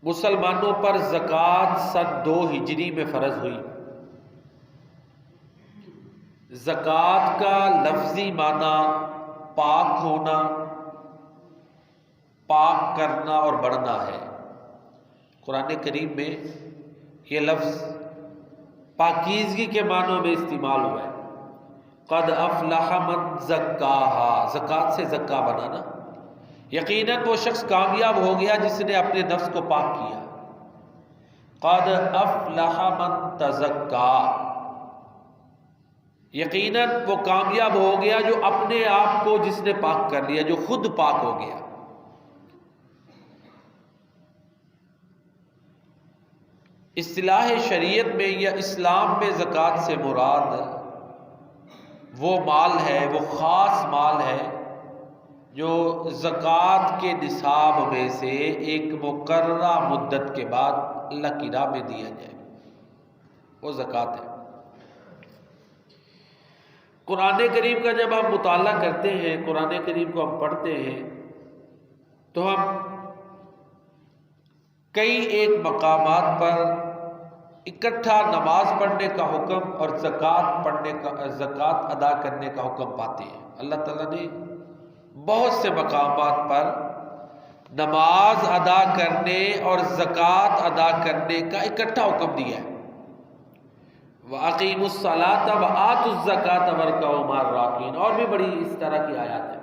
مسلمانوں پر زکوٰۃ سن 2 ہجری میں فرض ہوئی۔ زکوٰۃ کا لفظی معنی پاک ہونا، پاک کرنا اور بڑھنا ہے۔ قرآن کریم میں یہ لفظ پاکیزگی کے معنوں میں استعمال ہوا ہے۔ قد افلح من زکاہا، زکوٰۃ سے زکا بنانا، یقیناً وہ شخص کامیاب ہو گیا جس نے اپنے نفس کو پاک کیا۔ قد افلح من تزکا، یقیناً وہ کامیاب ہو گیا جو اپنے آپ کو جس نے پاک کر لیا، جو خود پاک ہو گیا۔ اصطلاح شریعت میں یا اسلام میں زکوٰۃ سے مراد وہ مال ہے، وہ خاص مال ہے جو زکوٰۃ کے نصاب میں سے ایک مقررہ مدت کے بعد اللہ کی راہ میں دیا جائے، وہ زکوٰۃ ہے۔ قرآن کریم کا جب ہم مطالعہ کرتے ہیں، قرآن کریم کو ہم پڑھتے ہیں، تو ہم کئی ایک مقامات پر اکٹھا نماز پڑھنے کا حکم اور زکوٰۃ ادا کرنے کا حکم پاتے ہیں۔ اللہ تعالیٰ نے بہت سے مقامات پر نماز ادا کرنے اور زکوٰۃ ادا کرنے کا اکٹھا حکم دیا ہے۔ وَأَقِيمُوا الصَّلَاةَ وَآتُوا الزَّكَاةَ وَارْكَعُوا مَعَ الرَّاكِعِينَ، اور بھی بڑی اس طرح کی آیات ہیں۔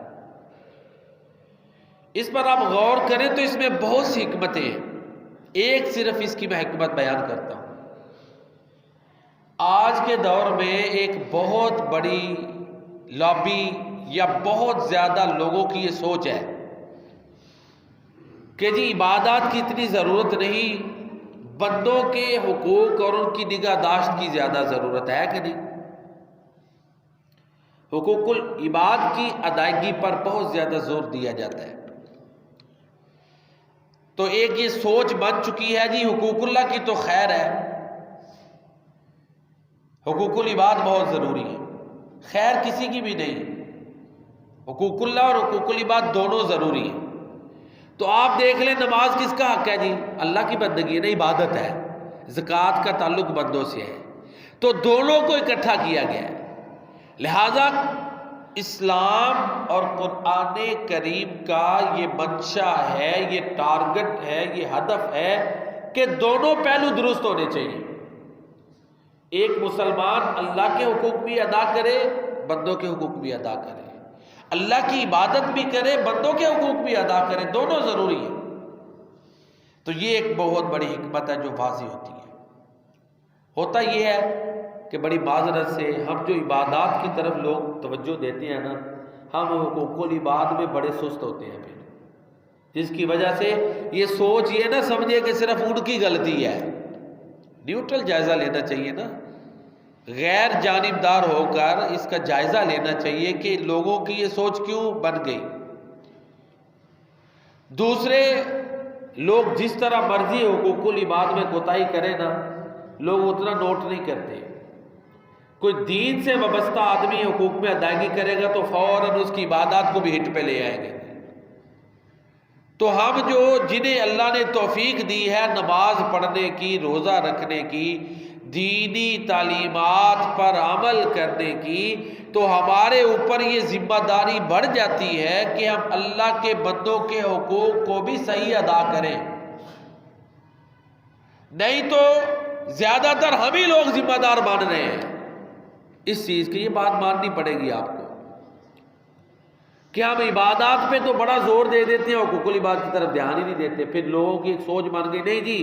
اس پر آپ غور کریں تو اس میں بہت سی حکمتیں ہیں، ایک صرف اس کی میں حکمت بیان کرتا ہوں۔ آج کے دور میں ایک بہت بڑی لابی یا بہت زیادہ لوگوں کی یہ سوچ ہے کہ جی عبادات کی اتنی ضرورت نہیں، بندوں کے حقوق اور ان کی نگہداشت کی زیادہ ضرورت ہے کہ نہیں۔ حقوق العباد کی ادائیگی پر بہت زیادہ زور دیا جاتا ہے۔ تو ایک یہ سوچ بن چکی ہے جی حقوق اللہ کی تو خیر ہے، حقوق العباد بہت ضروری ہے، خیر کسی کی بھی نہیں، حقوق اللہ اور حقوق العباد دونوں ضروری ہیں۔ تو آپ دیکھ لیں نماز کس کا حق ہے جی؟ اللہ کی بندگی ہے، نہیں عبادت ہے۔ زکوٰۃ کا تعلق بندوں سے ہے، تو دونوں کو اکٹھا کیا گیا ہے۔ لہذا اسلام اور قرآن کریم کا یہ منشا ہے، یہ ٹارگٹ ہے، یہ ہدف ہے کہ دونوں پہلو درست ہونے چاہیے۔ ایک مسلمان اللہ کے حقوق بھی ادا کرے، بندوں کے حقوق بھی ادا کرے، اللہ کی عبادت بھی کرے، بندوں کے حقوق بھی ادا کرے، دونوں ضروری ہیں۔ تو یہ ایک بہت بڑی حکمت ہے جو واضح ہوتی ہے۔ ہوتا یہ ہے کہ بڑی معذرت سے ہم جو عبادات کی طرف لوگ توجہ دیتے ہیں نا، ہم حقوق العباد میں بڑے سست ہوتے ہیں پھر، جس کی وجہ سے یہ سوچ یہ نہ سمجھے کہ صرف ان کی غلطی ہے۔ نیوٹرل جائزہ لینا چاہیے نا، غیر جانبدار ہو کر اس کا جائزہ لینا چاہیے کہ لوگوں کی یہ سوچ کیوں بن گئی۔ دوسرے لوگ جس طرح مرضی حقوق العباد میں کوتاہی کریں نا، لوگ اتنا نوٹ نہیں کرتے۔ کوئی دین سے وابستہ آدمی حقوق میں ادائیگی کرے گا تو فوراً اس کی عبادات کو بھی ہٹ پہ لے آئیں گے۔ تو ہم جو جنہیں اللہ نے توفیق دی ہے نماز پڑھنے کی، روزہ رکھنے کی، دینی تعلیمات پر عمل کرنے کی، تو ہمارے اوپر یہ ذمہ داری بڑھ جاتی ہے کہ ہم اللہ کے بندوں کے حقوق کو بھی صحیح ادا کریں، نہیں تو زیادہ تر ہم ہی لوگ ذمہ دار مان رہے ہیں اس چیز کی۔ یہ بات ماننی پڑے گی آپ کو کہ ہم عبادات پہ تو بڑا زور دے دیتے ہیں، حقوق العباد کی طرف دھیان ہی نہیں دیتے۔ پھر لوگوں کی ایک سوچ بن گئی، نہیں جی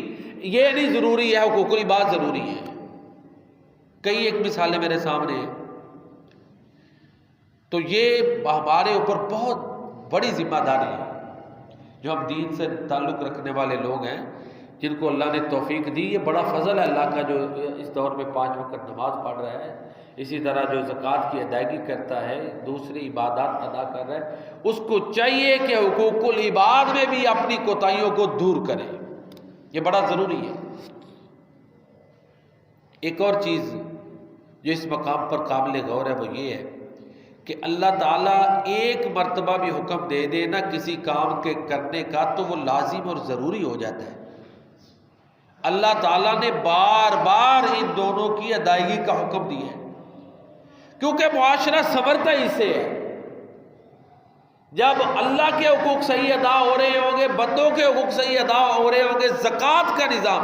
یہ نہیں ضروری ہے، حقوق العباد ضروری ہے۔ کئی ایک مثالیں میرے سامنے ہیں۔ تو یہ ہمارے اوپر بہت بڑی ذمہ داری ہے جو ہم دین سے تعلق رکھنے والے لوگ ہیں، جن کو اللہ نے توفیق دی۔ یہ بڑا فضل ہے اللہ کا جو اس دور میں 5 وقت نماز پڑھ رہا ہے، اسی طرح جو زکوٰۃ کی ادائیگی کرتا ہے، دوسری عبادات ادا کر رہا ہے، اس کو چاہیے کہ حقوق العباد میں بھی اپنی کوتاہیوں کو دور کرے۔ یہ بڑا ضروری ہے۔ ایک اور چیز جو اس مقام پر قابل غور ہے وہ یہ ہے کہ اللہ تعالیٰ ایک مرتبہ بھی حکم دے دے نا کسی کام کے کرنے کا تو وہ لازم اور ضروری ہو جاتا ہے۔ اللہ تعالیٰ نے بار بار ان دونوں کی ادائیگی کا حکم دیا ہے، کیونکہ معاشرہ سنورتا ہی سے ہے۔ جب اللہ کے حقوق صحیح ادا ہو رہے ہوں گے، بندوں کے حقوق صحیح ادا ہو رہے ہوں گے، زکوٰۃ کا نظام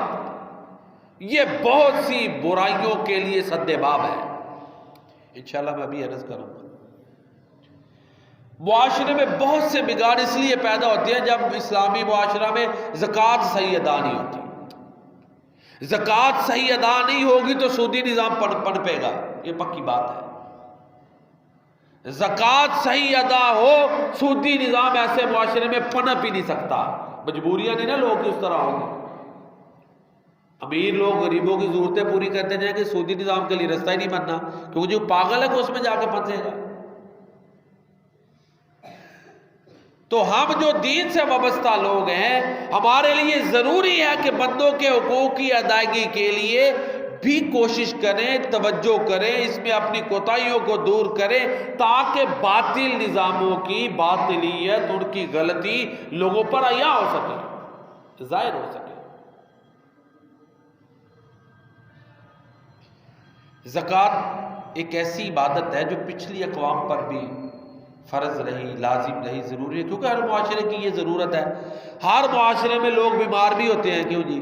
یہ بہت سی برائیوں کے لیے سد باب ہے۔ انشاءاللہ میں ابھی عرض کروں گا، معاشرے میں بہت سے بگاڑ اس لیے پیدا ہوتے ہیں جب اسلامی معاشرہ میں زکوٰۃ صحیح ادا نہیں ہوتی۔ زکوٰۃ صحیح ادا نہیں ہوگی تو سودی نظام پنپے گا، یہ پکی بات ہے۔ زکوٰۃ صحیح ادا ہو، سودی نظام ایسے معاشرے میں پنپ ہی نہیں سکتا۔ مجبوریاں نہیں نا لوگ اس طرح ہوں گے، امیر لوگ غریبوں کی ضرورتیں پوری کرتے جائیں گے، سودی نظام کے لیے رستہ ہی نہیں بننا، کیونکہ جو پاگل ہے کہ اس میں جا کے پھنسے گا۔ تو ہم جو دین سے وابستہ لوگ ہیں، ہمارے لیے ضروری ہے کہ بندوں کے حقوق کی ادائیگی کے لیے بھی کوشش کریں، توجہ کریں، اس میں اپنی کوتاہیوں کو دور کریں، تاکہ باطل نظاموں کی باطلیت، ان کی غلطی لوگوں پر عیاں ہو سکے، ظاہر ہو سکے۔ زکوٰۃ ایک ایسی عبادت ہے جو پچھلی اقوام پر بھی فرض رہی، لازم رہی، ضروری ہے، کیونکہ ہر معاشرے کی یہ ضرورت ہے۔ ہر معاشرے میں لوگ بیمار بھی ہوتے ہیں، کیوں جی؟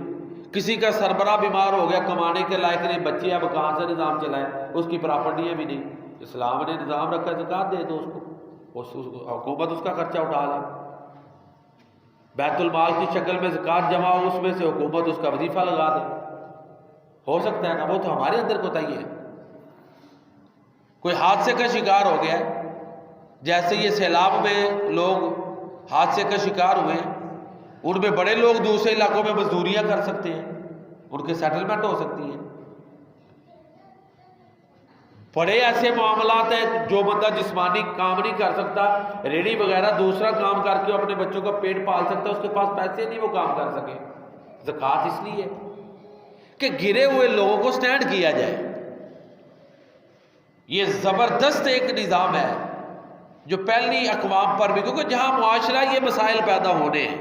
کسی کا سربراہ بیمار ہو گیا، کمانے کے لائق نہیں، بچے اب کہاں سے نظام چلائے، اس کی پراپرٹیاں بھی نہیں، اسلام نے نظام رکھا، زکوٰۃ دے دو اس کو، حکومت اس کا خرچہ اٹھا لے، بیت المال کی شکل میں زکوٰۃ جمع ہو، اس میں سے حکومت اس کا وظیفہ لگا دے۔ ہو سکتا ہے نا؟ وہ تو ہمارے اندر کوتاہی ہے۔ کوئی حادثے کا شکار ہو گیا ہے، جیسے یہ سیلاب میں لوگ حادثے کا شکار ہوئے ہیں، ان میں بڑے لوگ دوسرے علاقوں میں مزدوریاں کر سکتے ہیں، ان کے سیٹلمنٹ ہو سکتی ہیں۔ بڑے ایسے معاملات ہیں جو بندہ جسمانی کام نہیں کر سکتا، ریڑھی وغیرہ دوسرا کام کر کے اپنے بچوں کا پیٹ پال سکتا ہے، اس کے پاس پیسے نہیں وہ کام کر سکے۔ زکوٰۃ اس لیے کہ گرے ہوئے لوگوں کو سٹینڈ کیا جائے۔ یہ زبردست ایک نظام ہے جو پہلی اقوام پر بھی، کیونکہ جہاں معاشرہ یہ مسائل پیدا ہونے ہیں،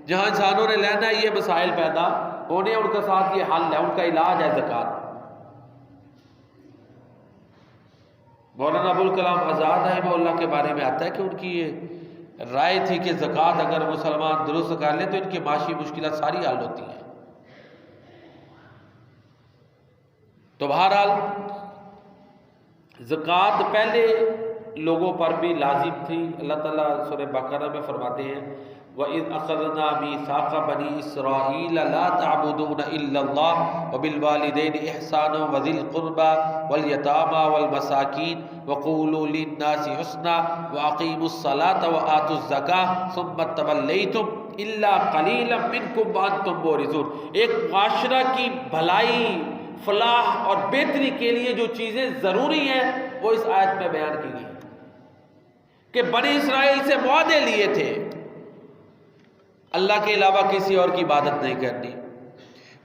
جہاں انسانوں نے رہنا ہے، یہ مسائل پیدا ہونے ہیں، ان کا ساتھ یہ حل ہے، ان کا علاج ہے زکوٰۃ۔ مولانا ابوالکلام آزاد رحمہ اللہ کے بارے میں آتا ہے کہ ان کی یہ رائے تھی کہ زکوٰۃ اگر مسلمان درست کر لیں تو ان کی معاشی مشکلات ساری حل ہوتی ہیں۔ تو بہرحال زکوٰۃ پہلے لوگوں پر بھی لازم تھی۔ اللہ تعالیٰ سورہ بقرہ میں فرماتے ہیں وَإِذْ أَخَذْنَا مِيثَاقَ بَنِي إِسْرَائِيلَ لَا تَعْبُدُونَ إِلَّا اللَّهَ وَبِالْوَالِدَيْنِ إِحْسَانًا وَذِي الْقُرْبَى وَالْيَتَامَى وَالْمَسَاكِينِ وَقُولُوا لِلنَّاسِ حُسْنًا وَأَقِيمُوا الصَّلَاةَ وَآتُوا الزَّكَاةَ ثُمَّ تَوَلَّيْتُمْ إِلَّا قَلِيلًا مِّنكُمْ وَأَنتُم مُعْرِضُونَ۔ ایک معاشرہ کی بھلائی، فلاح اور بہتری کے لیے جو چیزیں ضروری ہیں وہ اس آیت میں بیان کی گئی کہ بنی اسرائیل سے معاہدے لیے تھے، اللہ کے علاوہ کسی اور کی عبادت نہیں کرنی،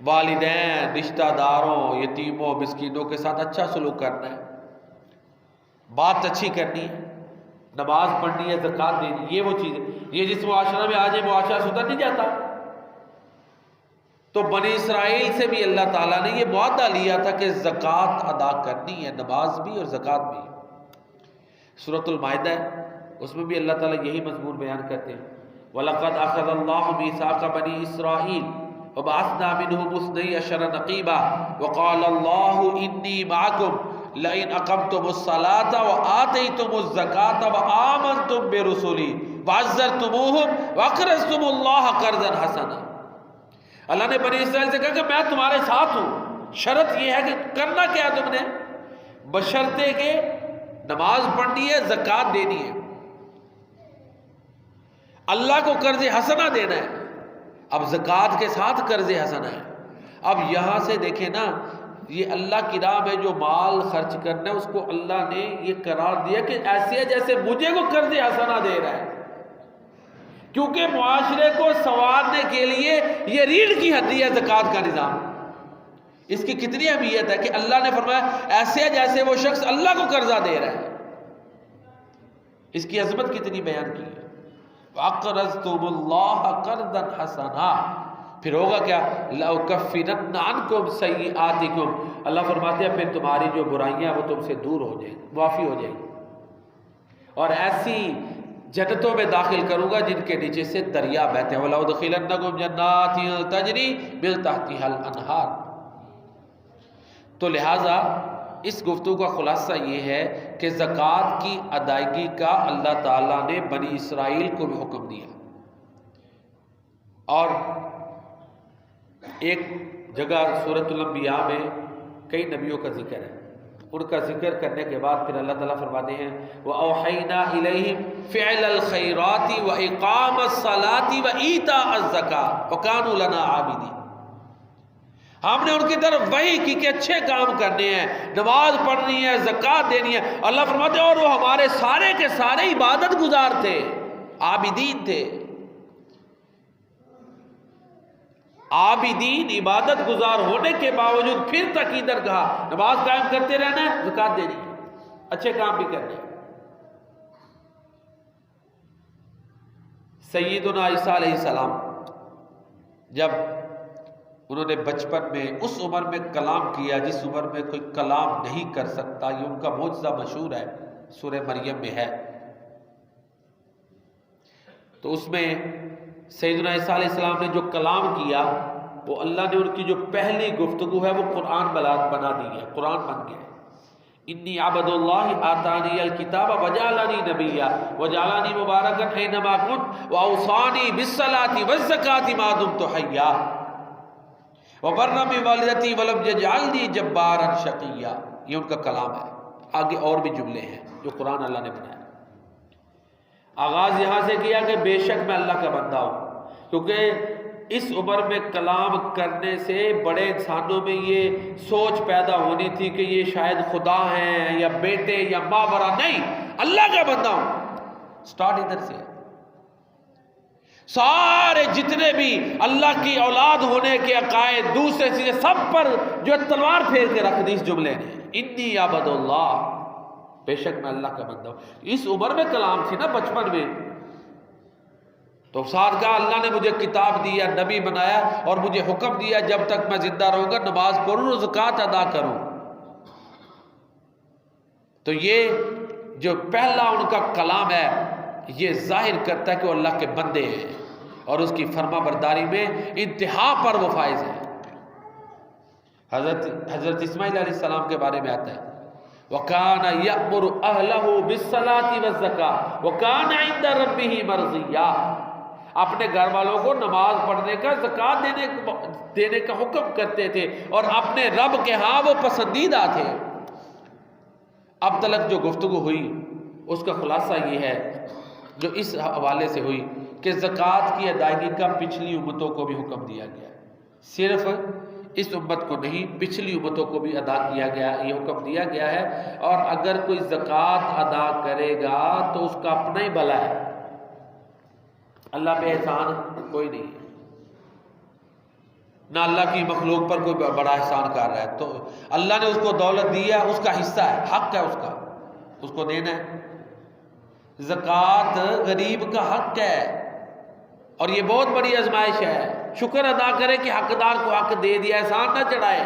والدین، رشتہ داروں، یتیموں، مسکینوں کے ساتھ اچھا سلوک کرنا ہے، بات اچھی کرنی ہے، نماز پڑھنی ہے، زکوٰۃ دینی، یہ وہ چیزیں۔ یہ جس معاشرہ میں آج یہ معاشرہ سدھر نہیں جاتا، تو بنی اسرائیل سے بھی اللہ تعالیٰ نے یہ معاہدہ لیا تھا کہ زکوٰۃ ادا کرنی ہے، نماز بھی اور زکوٰۃ بھی۔ سورۃ المائدہ ہے، اس میں بھی اللہ تعالیٰ یہی مضمون بیان کرتے ہیں وَلَقَدْ أَخَذَ اللَّهُ مِيثَاقَ بَنِي إِسْرَائِيلَ وَبَعَثْنَا مِنْهُمُ اثْنَيْ عَشَرَ نَقِيبًا وَقَالَ اللَّهُ إِنِّي مَعَكُمْ لَئِنْ أَقَمْتُمُ الصَّلَاةَ وَآتَيْتُمُ الزَّكَاةَ وَآمَنْتُمْ بِرُسُلِي وَعَزَّرْتُمُوهُمْ وَأَقْرَضْتُمُ اللَّهَ قَرْضًا حَسَنًا۔ اللہ نے بنی اسرائیل سے کہا کہ میں تمہارے ساتھ ہوں، شرط یہ ہے کہ کرنا کیا تم نے، بشرطے کہ نماز پڑھنی ہے، زکوٰۃ دینی ہے، اللہ کو قرض حسنہ دینا ہے۔ اب زکوٰۃ کے ساتھ قرض حسنہ ہے۔ اب یہاں سے دیکھیں نا، یہ اللہ کی راہ میں جو مال خرچ کرنا ہے اس کو اللہ نے یہ قرار دیا کہ ایسے ہے جیسے مجھے کو قرض حسنہ دے رہا ہے، کیونکہ معاشرے کو سنوارنے کے لیے یہ ریڑھ کی ہڈی ہے زکوٰۃ کا نظام۔ اس کی کتنی اہمیت ہے کہ اللہ نے فرمایا ایسے ہے جیسے وہ شخص اللہ کو قرضہ دے رہا ہے، اس کی عظمت کتنی بیان کی ہے۔ وَأَقْرَضْتُمُ اللَّهَ قَرْضًا حَسَنًا، پھر ہوگا کیا؟ لَأُكَفِّرَنَّ عَنْكُمْ سَيِّئَاتِكُمْ، اللہ فرماتے ہیں پھر تمہاری جو برائیاں وہ تم سے دور ہو جائیں، معافی ہو جائیں، اور ایسی جنتوں میں داخل کروں گا جن کے نیچے سے دریا بہتے ہیں، وَلَأُدْخِلَنَّكُمْ جَنَّاتٍ تَجْرِي مِن تَحْتِهَا الْأَنْهَارُ۔ تو لہٰذا اس گفتگو کا خلاصہ یہ ہے کہ زکوٰۃ کی ادائیگی کا اللہ تعالیٰ نے بنی اسرائیل کو بھی حکم دیا، اور ایک جگہ سورۃ الانبیاء میں کئی نبیوں کا ذکر ہے، ان کا ذکر کرنے کے بعد پھر اللہ تعالیٰ فرماتے ہیں وَأَوْحَيْنَا إِلَيْهِمْ فِعْلَ الْخَيْرَاتِ وَإِقَامَ الصَّلَاةِ وَإِيتَاءَ الزَّكَاةِ وَكَانُوا لَنَا عَابِدِينَ۔ ہم نے ان کی طرف وحی کی کہ اچھے کام کرنے ہیں، نماز پڑھنی ہے، زکوٰۃ دینی ہے، اللہ فرماتے ہیں اور وہ ہمارے سارے کے سارے عبادت گزار تھے، عابدین تھے۔ عابدین عبادت گزار ہونے کے باوجود پھر تک ادھر کہا نماز قائم کرتے رہنا ہے، زکوٰۃ دینی ہے، اچھے کام بھی کرنے ہیں۔ سیدنا عیسیٰ علیہ السلام جب انہوں نے بچپن میں اس عمر میں کلام کیا جس عمر میں کوئی کلام نہیں کر سکتا، یہ ان کا معجزہ مشہور ہے، سورہ مریم میں ہے، تو اس میں سیدنا عیسیٰ علیہ السلام نے جو کلام کیا وہ اللہ نے ان کی جو پہلی گفتگو ہے وہ قرآن بنا دی ہے، قرآن بن گیا ہے۔ انی عبد اللہ آتانی الکتاب وجعلنی نبیا وجعلنی مبارکا اینما کنت واوصانی بالصلاۃ والزکاۃ ما دمت حیا وبرا بوالدتی ولم یجعلنی جبارا شقیا، یہ ان کا کلام ہے۔ آگے اور بھی جملے ہیں جو قرآن اللہ نے بنایا۔ آغاز یہاں سے کیا کہ بے شک میں اللہ کا بندہ ہوں، کیونکہ اس عمر میں کلام کرنے سے بڑے انسانوں میں یہ سوچ پیدا ہونی تھی کہ یہ شاید خدا ہیں یا بیٹے یا ماورا، نہیں، اللہ کا بندہ ہوں۔ سٹارٹ ادھر سے، سارے جتنے بھی اللہ کی اولاد ہونے کے عقائد دوسرے چیزیں سب پر جو تلوار پھیر کے رکھ دی اس جملے نے، انی عبد اللہ، بے شک میں اللہ کا بندہ ہوں۔ اس عمر میں کلام تھی نا، بچپن میں، تو ساتھ کہا اللہ نے مجھے کتاب دیا، نبی بنایا، اور مجھے حکم دیا جب تک میں زندہ رہوں گا نماز پڑھوں، زکوٰۃ ادا کروں۔ تو یہ جو پہلا ان کا کلام ہے یہ ظاہر کرتا ہے کہ وہ اللہ کے بندے ہیں، اور اس کی فرما برداری میں انتہا پر وہ فائز ہیں۔ حضرت اسماعیل علیہ السلام کے بارے میں آتا ہے وَكَانَ يَأْمُرُ أَهْلَهُ بِالصَّلَاةِ وَالزَّكَاةِ وَكَانَ عِندَ رَبِّهِ مَرْضِيًّا، اپنے گھر والوں کو نماز پڑھنے کا، زکوٰۃ دینے کا حکم کرتے تھے، اور اپنے رب کے ہاں وہ پسندیدہ تھے۔ اب تلک جو گفتگو ہوئی اس کا خلاصہ یہ ہے جو اس حوالے سے ہوئی کہ زکوٰۃ کی ادائیگی کا پچھلی امتوں کو بھی حکم دیا گیا ہے، صرف اس امت کو نہیں، پچھلی امتوں کو بھی ادا کیا گیا، یہ حکم دیا گیا ہے۔ اور اگر کوئی زکوٰۃ ادا کرے گا تو اس کا اپنا ہی بھلا ہے، اللہ پہ احسان کوئی نہیں ہے، نہ اللہ کی مخلوق پر کوئی بڑا احسان کر رہا ہے۔ تو اللہ نے اس کو دولت دی ہے، اس کا حصہ ہے، حق ہے اس کا، اس کو دینا ہے۔ زکوٰۃ غریب کا حق ہے، اور یہ بہت بڑی آزمائش ہے، شکر ادا کرے کہ حقدار کو حق دے دیا، احسان نہ چڑھائے۔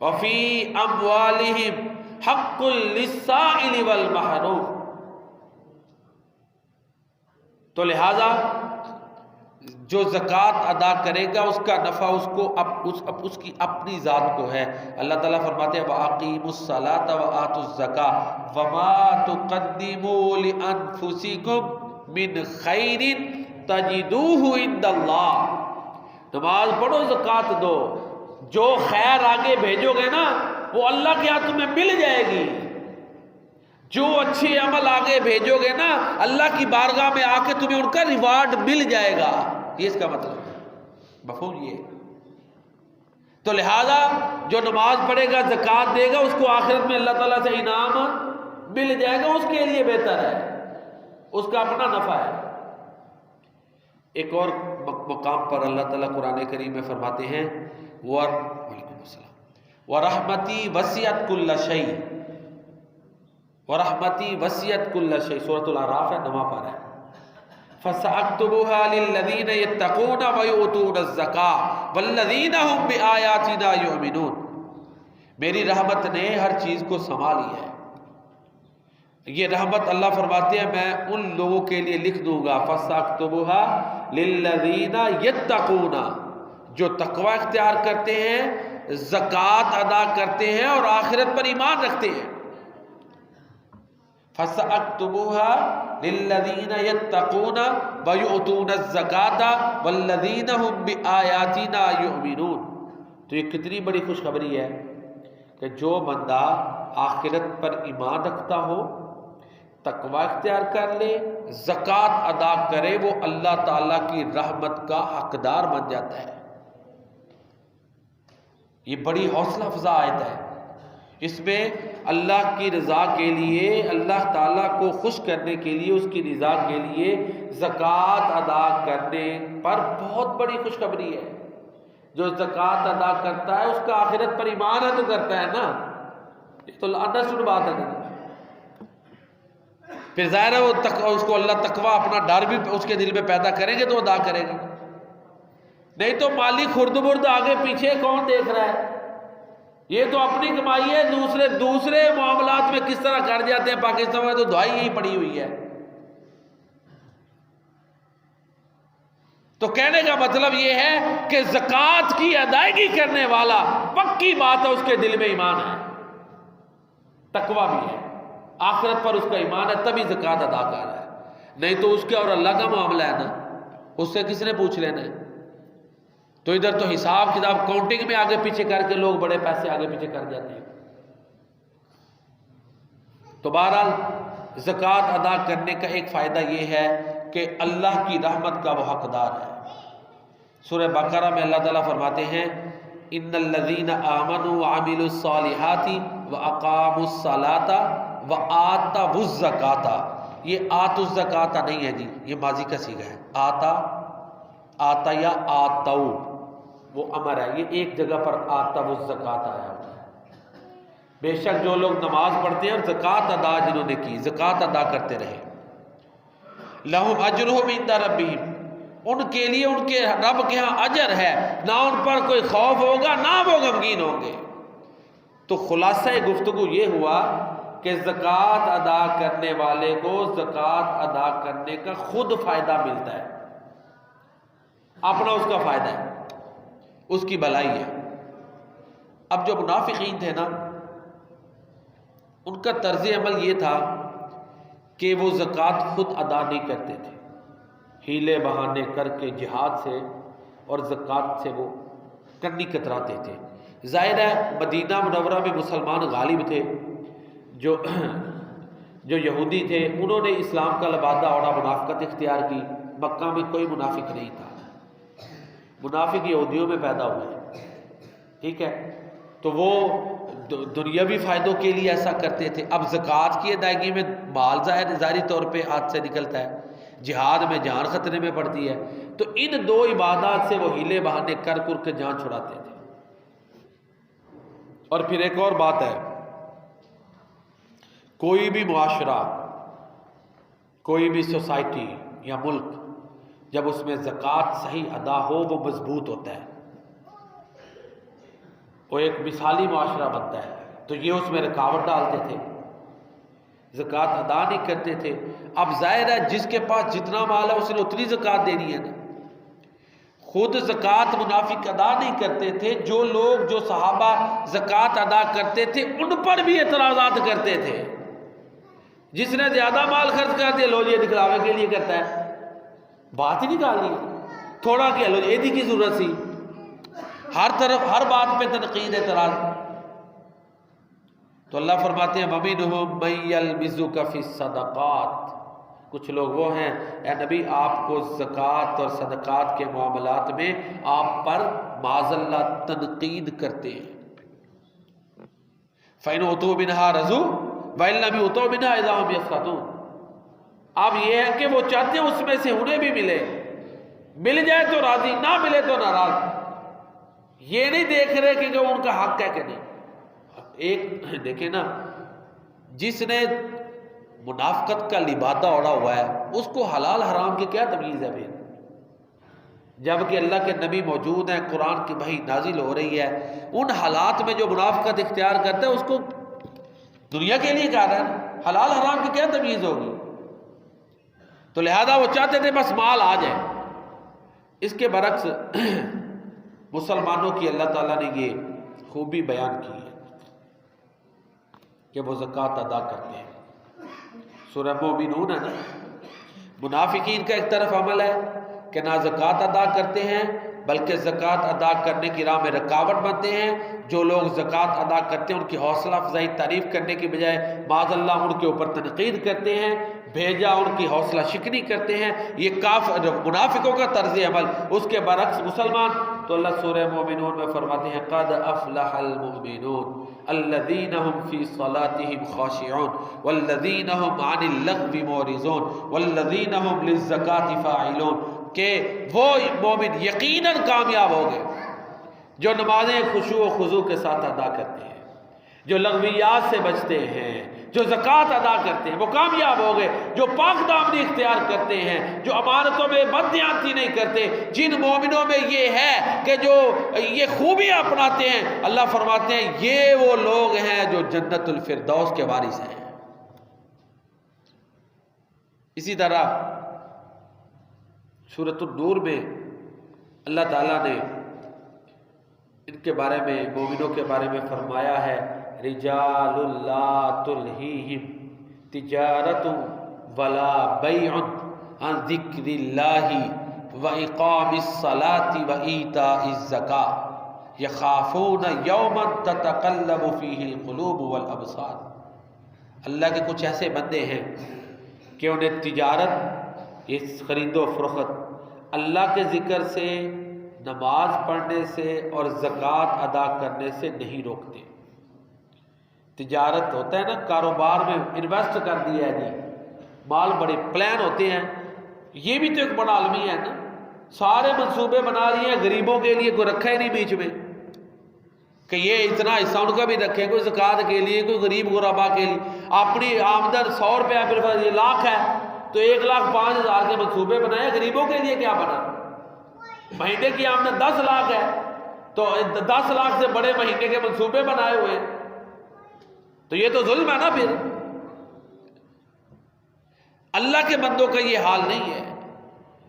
وفی اموالہم حق للسائل والمحروم، تو لہذا جو زکوٰۃ ادا کرے گا اس کا نفع اس کی اپنی ذات کو ہے۔ اللہ تعالیٰ فرماتے ہیں وَأَقِيمُوا الصَّلَاةَ وَآتُوا الزَّكَاةَ وَمَا تُقَدِّمُوا لِأَنفُسِكُم مِّن خَيْرٍ تَجِدُوهُ عِندَ اللَّهِ، نماز پڑھو، زکوٰۃ دو، جو خیر آگے بھیجو گے نا وہ اللہ کے ہاں تمہیں مل جائے گی، جو اچھے عمل آگے بھیجو گے نا اللہ کی بارگاہ میں آ کے تمہیں ان کا ریوارڈ مل جائے گا، یہ اس کا مطلب ہے، مفہوم یہ۔ تو لہذا جو نماز پڑھے گا، زکوٰۃ دے گا، اس کو آخرت میں اللہ تعالیٰ سے انعام مل جائے گا، اس کے لیے بہتر ہے، اس کا اپنا نفع ہے۔ ایک اور مقام پر اللہ تعالیٰ قرآن کریم میں فرماتے ہیں وعلیکم السلام وَرَحْمَتِي وَسِعَتْ كُلَّ شَيْءٍ، وَرَحْمَتِي وَسِعَتْ كُلَّ شَيْءٍ، سورۃ الاعراف ہے، 9 پارہ ہے۔ فَسَأَكْتُبُهَا لِلَّذِينَ يَتَّقُونَ وَيُؤْتُونَ الزَّكَاةَ وَالَّذِينَ هُمْ بِآيَاتِنَا يُؤْمِنُونَ۔ میری رحمت نے ہر چیز کو سنبھال لیا ہے۔ یہ رحمت اللہ فرماتے ہیں میں ان لوگوں کے لیے لکھ دوں گا، فَسَأَكْتُبُهَا لِلَّذِينَ يَتَّقُونَ، جو تقوی اختیار کرتے ہیں، زکوٰۃ ادا کرتے ہیں اور آخرت پر ایمان رکھتے ہیں۔ فَسَأَكْتُبُهَا لِلَّذِينَ يَتَّقُونَ وَيُؤْتُونَ الزَّكَاةَ وَالَّذِينَ هُمْ بِآيَاتِنَا يُؤْمِنُونَ۔ تو یہ کتنی بڑی خوشخبری ہے کہ جو بندہ آخرت پر ایمان رکھتا ہو، تقوی اختیار کر لے، زکوٰۃ ادا کرے، وہ اللہ تعالیٰ کی رحمت کا حقدار بن جاتا ہے۔ یہ بڑی حوصلہ افزا آیت ہے۔ اس میں اللہ کی رضا کے لیے، اللہ تعالیٰ کو خوش کرنے کے لیے، اس کی رضا کے لیے زکوٰۃ ادا کرنے پر بہت بڑی خوشخبری ہے۔ جو زکوٰۃ ادا کرتا ہے اس کا آخرت پر ایمان ہے تو کرتا ہے نا، یہ تو انڈرسٹوڈ بات ہے نا۔ پھر ظاہر ہے وہ اس کو اللہ تقوی اپنا ڈر بھی اس کے دل میں پیدا کریں گے تو ادا کرے گا، نہیں تو مالی خرد برد آگے پیچھے کون دیکھ رہا ہے؟ یہ تو اپنی کمائی ہے، دوسرے معاملات میں کس طرح کر جاتے ہیں۔ پاکستان میں تو دعائی یہی پڑی ہوئی ہے۔ تو کہنے کا مطلب یہ ہے کہ زکوٰۃ کی ادائیگی کرنے والا پکی بات ہے اس کے دل میں ایمان ہے، تقوی بھی ہے، آخرت پر اس کا ایمان ہے، تبھی زکوٰۃ ادا کر رہا ہے، نہیں تو اس کے اور اللہ کا معاملہ ہے نا، اس سے کس نے پوچھ لینا ہے؟ تو ادھر تو حساب کتاب کاؤنٹنگ میں آگے پیچھے کر کے لوگ بڑے پیسے آگے پیچھے کر جاتے ہیں۔ تو بہرحال زکوٰۃ ادا کرنے کا ایک فائدہ یہ ہے کہ اللہ کی رحمت کا وہ حقدار ہے۔ سورہ بقرہ میں اللہ تعالیٰ فرماتے ہیں ان الذین آمنوا وعملوا الصالحات واقاموا الصلاة وآتوا الزکاة، یہ آتوا الزکاة نہیں ہے جی، یہ ماضی کا صیغہ ہے۔ آتا یا آتو وہ امر ہے، یہ ایک جگہ پر آتوا الزکاة آیا ہوتا ہے۔ بے شک جو لوگ نماز پڑھتے ہیں اور زکوٰۃ ادا جنہوں نے کی، زکوٰۃ ادا کرتے رہے، لہم اجرہم عند ربہم، ان کے لیے ان کے رب کے ہاں اجر ہے، نہ ان پر کوئی خوف ہوگا نہ وہ غمگین ہوں گے۔ تو خلاصہ گفتگو یہ ہوا کہ زکوٰۃ ادا کرنے والے کو زکوٰۃ ادا کرنے کا خود فائدہ ملتا ہے، اپنا اس کا فائدہ ہے، اس کی بھلائی ہے۔ اب جو منافقین تھے نا، ان کا طرز عمل یہ تھا کہ وہ زکوٰۃ خود ادا نہیں کرتے تھے، ہیلے بہانے کر کے جہاد سے اور زکوٰۃ سے وہ کنی کتراتے تھے۔ ظاہر ہے مدینہ منورہ میں مسلمان غالب تھے، جو یہودی تھے انہوں نے اسلام کا لبادہ اوڑھا، منافقت اختیار کی۔ مکہ میں کوئی منافق نہیں تھا، منافق یہودیوں میں پیدا ہوئے، ٹھیک ہے، تو وہ دنیاوی فائدوں کے لیے ایسا کرتے تھے۔ اب زکوٰۃ کی ادائیگی میں مال ظاہری طور پہ ہاتھ سے نکلتا ہے، جہاد میں جان خطرے میں پڑتی ہے، تو ان دو عبادات سے وہ ہیلے بہانے کر کے جان چھڑاتے تھے۔ اور پھر ایک اور بات ہے، کوئی بھی معاشرہ، کوئی بھی سوسائٹی یا ملک جب اس میں زکوٰۃ صحیح ادا ہو وہ مضبوط ہوتا ہے، وہ ایک مثالی معاشرہ بنتا ہے۔ تو یہ اس میں رکاوٹ ڈالتے تھے، زکوٰۃ ادا نہیں کرتے تھے۔ اب ظاہر ہے جس کے پاس جتنا مال ہے اس نے اتنی زکوٰۃ دینی ہے نا۔ خود زکوٰۃ منافق ادا نہیں کرتے تھے، جو لوگ جو صحابہ زکوٰۃ ادا کرتے تھے ان پر بھی اعتراضات کرتے تھے۔ جس نے زیادہ مال خرچ کر دیا، لو یہ دکھلاوے کے لیے کرتا ہے، بات ہی نکال دی، تھوڑا کیا لو یہ کی ضرورت سی، ہر طرف ہر بات پہ تنقید اعتراض۔ تو اللہ فرماتے ہیں وَمِنْهُمْ مَن يَلْمِزُكَ فِي الصَّدَقَاتِ، کچھ لوگ وہ ہیں اے نبی آپ کو زکوٰۃ اور صدقات کے معاملات میں آپ پر معاذ اللہ تنقید کرتے ہیں۔ فَإِنْ أُوتُوا مِنْهَا رَضُوا وَإِن لَّمْ يُؤْتَوْا مِنْهَا إِذَا هُمْ يَسْخَطُونَ۔ اب یہ ہے کہ وہ چاہتے ہیں اس میں سے انہیں بھی ملے، مل جائے تو راضی، نہ ملے تو ناراض، یہ نہیں دیکھ رہے کہ ان کا حق ہے کہ نہیں۔ ایک دیکھیں نا، جس نے منافقت کا لبادہ اوڑا ہوا ہے، اس کو حلال حرام کی کیا تمیز ہے پھر؟ جبکہ اللہ کے نبی موجود ہیں، قرآن کی وحی نازل ہو رہی ہے، ان حالات میں جو منافقت اختیار کرتا ہے اس کو دنیا کے لیے کہہ رہا ہے، حلال حرام کی کیا تمیز ہوگی؟ تو لہذا وہ چاہتے تھے بس مال آ جائے۔ اس کے برعکس مسلمانوں کی اللہ تعالیٰ نے یہ خوبی بیان کی ہے کہ وہ زکوٰۃ ادا کرتے ہیں۔ سورہ مومنون ہے نا، منافقین کا ایک طرف عمل ہے کہ نہ زکوٰۃ ادا کرتے ہیں بلکہ زکوٰۃ ادا کرنے کی راہ میں رکاوٹ بنتے ہیں۔ جو لوگ زکوٰۃ ادا کرتے ہیں ان کی حوصلہ افزائی تعریف کرنے کی بجائے معاذ اللہ ان کے اوپر تنقید کرتے ہیں، بھیجا ان کی حوصلہ شکنی کرتے ہیں۔ یہ کافر منافقوں کا طرز عمل۔ اس کے برعکس مسلمان تو اللہ سورہ مومنون میں فرماتے ہیں قد افلح المؤمنون الذین هم فی صلاتهم خاشعون والذین هم عن اللغو معرضون والذین هم للزکاة فاعلون، کہ وہ مومن یقیناً کامیاب ہو گئے جو نمازیں خشوع و خضوع کے ساتھ ادا کرتے ہیں، جو لغویات سے بچتے ہیں، جو زکوٰۃ ادا کرتے ہیں، وہ کامیاب ہو گئے۔ جو پاک دامنی اختیار کرتے ہیں، جو امانتوں میں بددیانتی نہیں کرتے، جن مومنوں میں یہ ہے کہ جو یہ خوبیاں اپناتے ہیں، اللہ فرماتے ہیں یہ وہ لوگ ہیں جو جنت الفردوس کے وارث ہیں۔ اسی طرح سورۃ النور میں اللہ تعالیٰ نے ان کے بارے میں، مومنوں کے بارے میں فرمایا ہے رجال لا تلہیہم تجارت ولا بیع عن ذکر اللہ واقام الصلاۃ وایتاء الزکاۃ یخافون یوما تتقلب فیہ القلوب والابصار۔ اللہ کے کچھ ایسے بندے ہیں کہ انہیں تجارت، یہ خرید و فروخت، اللہ کے ذکر سے، نماز پڑھنے سے اور زکوٰۃ ادا کرنے سے نہیں روکتے۔ تجارت ہوتا ہے نا، کاروبار میں انویسٹ کر دیا ہے جی، مال بڑے پلان ہوتے ہیں، یہ بھی تو ایک بڑا عالمی ہے نا، سارے منصوبے بنا لیے ہیں، غریبوں کے لیے کوئی رکھا ہی نہیں بیچ میں کہ یہ اتنا حصہ ان کا بھی رکھے، کوئی زکوٰۃ کے لیے، کوئی غریب غربا کے لیے۔ اپنی آمدن 100 روپیہ پھر یہ لاکھ ہے تو 1,05,000 کے منصوبے بنائے، غریبوں کے لیے کیا بنا؟ مہینے کی آمدن 10 لاکھ ہے تو 10 لاکھ سے بڑے مہینے کے منصوبے بنائے ہوئے، تو یہ تو ظلم ہے نا پھر۔ اللہ کے بندوں کا یہ حال نہیں ہے۔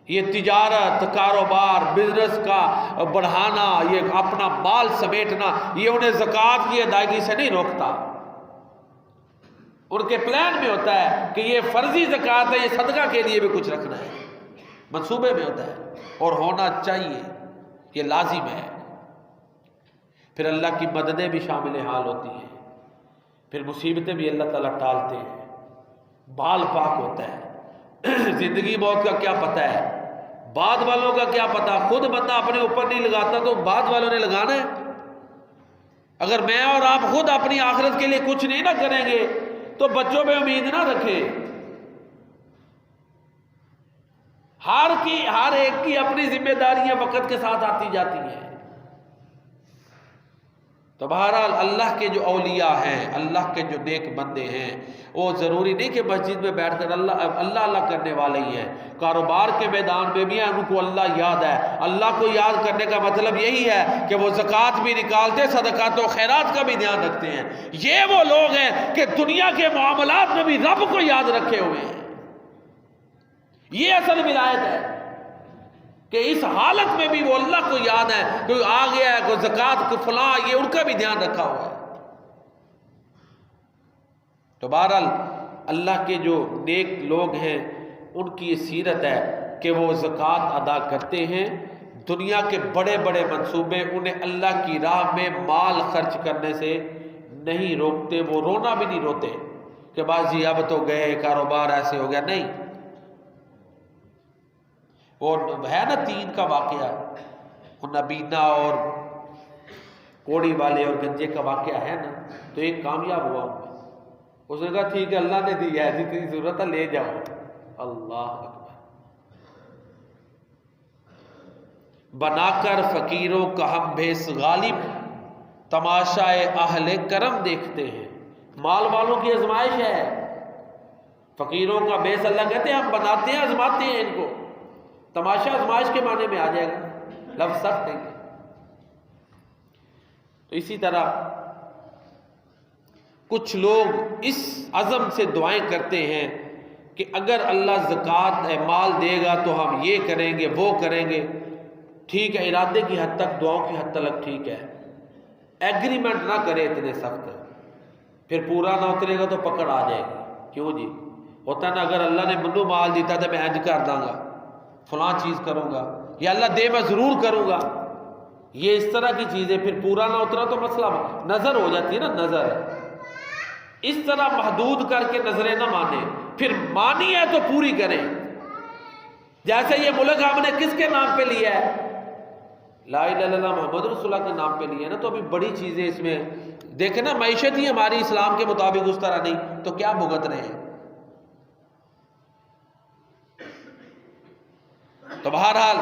یہ تجارت، کاروبار، بزنس کا بڑھانا، یہ اپنا مال سمیٹنا، یہ انہیں زکوٰۃ کی ادائیگی سے نہیں روکتا۔ ان کے پلان میں ہوتا ہے کہ یہ فرضی زکوٰۃ ہے، یہ صدقہ کے لیے بھی کچھ رکھنا ہے، منصوبے میں ہوتا ہے اور ہونا چاہیے، یہ لازم ہے۔ پھر اللہ کی مددیں بھی شامل حال ہوتی ہیں، پھر مصیبتیں بھی اللہ تعالیٰ ٹالتے ہیں، بال پاک ہوتا ہے۔ زندگی موت کا کیا پتہ ہے، بعد والوں کا کیا پتہ، خود بندہ اپنے اوپر نہیں لگاتا تو بعد والوں نے لگانا ہے۔ اگر میں اور آپ خود اپنی آخرت کے لیے کچھ نہیں نہ کریں گے تو بچوں پہ امید نہ رکھیں۔ ہر ایک کی اپنی ذمہ داریاں وقت کے ساتھ آتی جاتی ہیں۔ تو بہرحال اللہ کے جو اولیاء ہیں، اللہ کے جو نیک بندے ہیں، وہ ضروری نہیں کہ مسجد میں بیٹھ کر اللہ کرنے والے ہی ہیں، کاروبار کے میدان میں بھی ہیں، ان کو اللہ یاد ہے۔ اللہ کو یاد کرنے کا مطلب یہی ہے کہ وہ زکوٰۃ بھی نکالتے، صدقات و خیرات کا بھی دھیان رکھتے ہیں۔ یہ وہ لوگ ہیں کہ دنیا کے معاملات میں بھی رب کو یاد رکھے ہوئے ہیں۔ یہ اصل ولایت ہے کہ اس حالت میں بھی وہ اللہ کو یاد ہے، کوئی آ گیا ہے، کوئی زکوٰۃ کو فلاں، یہ ان کا بھی دھیان رکھا ہوا ہے۔ تو بہرحال اللہ کے جو نیک لوگ ہیں ان کی یہ سیرت ہے کہ وہ زکوٰۃ ادا کرتے ہیں، دنیا کے بڑے بڑے منصوبے انہیں اللہ کی راہ میں مال خرچ کرنے سے نہیں روکتے۔ وہ رونا بھی نہیں روتے کہ بس جی اب تو گئے، کاروبار ایسے ہو گیا، نہیں۔ وہ ہے نا 3 کا واقعہ، وہ نبینا اور کوڑی والے اور گنجے کا واقعہ ہے نا، تو ایک کامیاب ہوا ان میں، اس نے کہا ٹھیک ہے اللہ نے دی ہے، جتنی ضرورت ہے لے جاؤ۔ اللہ اکبر۔ بنا کر فقیروں کا ہم بھیس غالب، تماشائے اہل کرم دیکھتے ہیں۔ مال والوں کی آزمائش ہے، فقیروں کا بیس اللہ کہتے ہیں ہم بناتے ہیں آزماتے ہیں ان کو. تماشا آزمائش کے معنی میں آ جائے گا، لفظ سخت ہے. تو اسی طرح کچھ لوگ اس عزم سے دعائیں کرتے ہیں کہ اگر اللہ زکوٰۃ مال دے گا تو ہم یہ کریں گے وہ کریں گے. ٹھیک ہے، ارادے کی حد تک، دعاؤں کی حد تک ٹھیک ہے، ایگریمنٹ نہ کرے اتنے سخت، پھر پورا نہ اترے گا تو پکڑ آ جائے گی. کیوں جی؟ ہوتا نا اگر اللہ نے منو مال دیتا تو میں انج کر داں گا، فلاں چیز کروں گا، یا اللہ دے میں ضرور کروں گا. یہ اس طرح کی چیزیں پھر پورا نہ اترا تو مسئلہ نظر ہو جاتی ہے نا، نظر. اس طرح محدود کر کے نظریں نہ مانیں، پھر مانی ہے تو پوری کریں. جیسے یہ ملک ہم نے کس کے نام پہ لیا ہے؟ لا الہ الا اللہ محمد رسول اللہ کے نام پہ لیا ہے نا. تو ابھی بڑی چیزیں اس میں دیکھیں نا، معیشت ہی ہماری اسلام کے مطابق اس طرح نہیں تو کیا بھگت رہے ہیں. تو بہرحال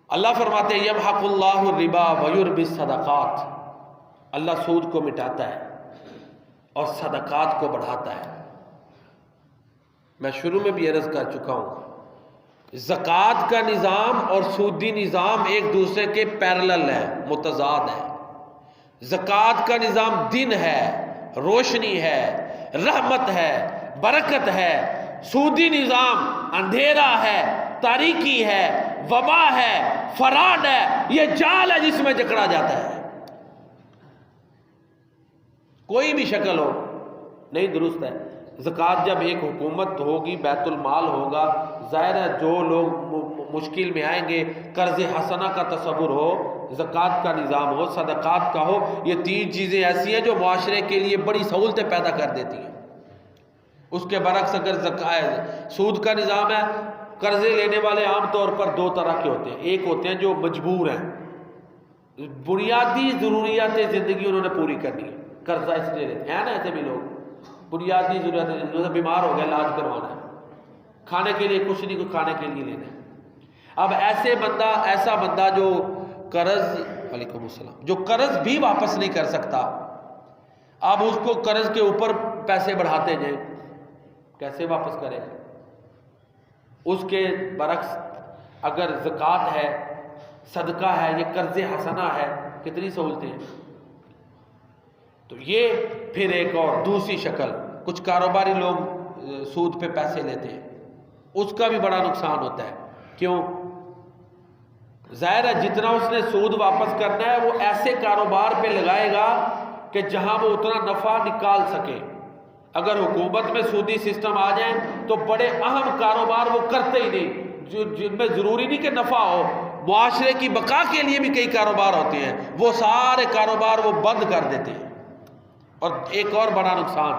اللہ فرماتے ہیں یمحق اللہ الربا ویربی الصدقات، اللہ سود کو مٹاتا ہے اور صدقات کو بڑھاتا ہے. میں شروع میں بھی عرض کر چکا ہوں، زکوٰۃ کا نظام اور سودی نظام ایک دوسرے کے پیرلل ہے، متضاد ہے. زکوٰۃ کا نظام دن ہے، روشنی ہے، رحمت ہے، برکت ہے. سودی نظام اندھیرا ہے، تاریکی ہے، وبا ہے، فراڈ ہے، یہ جال ہے جس میں جکڑا جاتا ہے. کوئی بھی شکل ہو نہیں درست ہے. زکوٰۃ جب ایک حکومت ہوگی، بیت المال ہوگا، ظاہر ہے جو لوگ مشکل میں آئیں گے، قرض حسنہ کا تصور ہو، زکوٰۃ کا نظام ہو، صدقات کا ہو، یہ تین چیزیں ایسی ہیں جو معاشرے کے لیے بڑی سہولتیں پیدا کر دیتی ہیں. اس کے برعکس اگر سود کا نظام ہے، قرضے لینے والے عام طور پر دو طرح کے ہوتے ہیں. ایک ہوتے ہیں جو مجبور ہیں، بنیادی ضروریات زندگی انہوں نے پوری کرنی ہے، قرضہ اس لیے لیتے ہیں نا. ایسے بھی لوگ بنیادی ضرورت، بیمار ہو گیا علاج کروانا ہے، کھانے کے لیے کچھ نہیں، کچھ کھانے کے لیے لینا ہے. اب ایسا بندہ جو قرض، وعلیکم السلام، جو قرض بھی واپس نہیں کر سکتا، اب اس کو قرض کے اوپر پیسے بڑھاتے جائیں، کیسے واپس کرے گا؟ اس کے برعکس اگر زکوٰۃ ہے، صدقہ ہے، یہ قرض حسنہ ہے، کتنی سہولتیں ہیں. تو یہ پھر ایک اور دوسری شکل. کچھ کاروباری لوگ سود پہ پیسے لیتے ہیں، اس کا بھی بڑا نقصان ہوتا ہے. کیوں؟ ظاہر ہے جتنا اس نے سود واپس کرنا ہے وہ ایسے کاروبار پہ لگائے گا کہ جہاں وہ اتنا نفع نکال سکے. اگر حکومت میں سودی سسٹم آ جائیں تو بڑے اہم کاروبار وہ کرتے ہی نہیں، جن میں ضروری نہیں کہ نفع ہو، معاشرے کی بقا کے لیے بھی کئی کاروبار ہوتے ہیں، وہ سارے کاروبار وہ بند کر دیتے ہیں. اور ایک اور بڑا نقصان،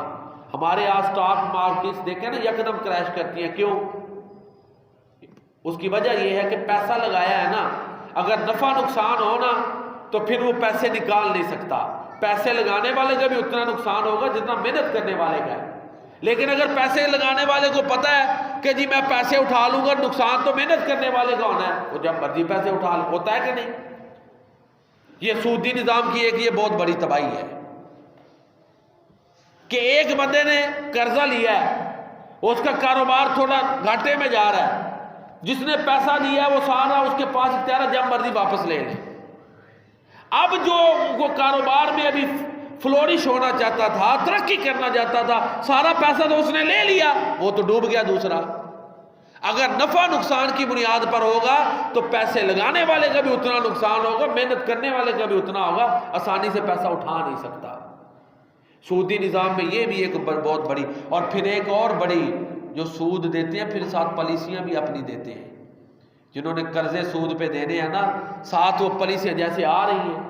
ہمارے یہاں اسٹاک مارکیٹس دیکھیں نا یکدم کریش کرتی ہیں. کیوں؟ اس کی وجہ یہ ہے کہ پیسہ لگایا ہے نا، اگر نفع نقصان ہو نا تو پھر وہ پیسے نکال نہیں سکتا. پیسے لگانے والے کا بھی اتنا نقصان ہوگا جتنا محنت کرنے والے کا ہے. لیکن اگر پیسے لگانے والے کو پتہ ہے کہ جی میں پیسے اٹھا لوں گا، نقصان تو محنت کرنے والے کا ہونا ہے، وہ جب مرضی پیسے اٹھا لے. ہوتا ہے کہ نہیں؟ یہ سودی نظام کی ایک یہ بہت بڑی تباہی ہے کہ ایک بندے نے قرضہ لیا ہے، اس کا کاروبار تھوڑا گھاٹے میں جا رہا ہے، جس نے پیسہ دیا ہے وہ سارا اس کے پاس اختیار ہے، جب مرضی واپس لے لے. اب جو وہ کاروبار میں ابھی فلورش ہونا چاہتا تھا، ترقی کرنا چاہتا تھا، سارا پیسہ تو اس نے لے لیا، وہ تو ڈوب گیا. دوسرا اگر نفع نقصان کی بنیاد پر ہوگا تو پیسے لگانے والے کا بھی اتنا نقصان ہوگا، محنت کرنے والے کا بھی اتنا ہوگا، آسانی سے پیسہ اٹھا نہیں سکتا. سودی نظام میں یہ بھی ایک بہت بڑی. اور پھر ایک اور بڑی، جو سود دیتے ہیں پھر ساتھ پالیسیاں بھی اپنی دیتے ہیں. جنہوں نے قرضے سود پہ دینے ہیں نا، ساتھ وہ پالیسیاں جیسے آ رہی ہیں،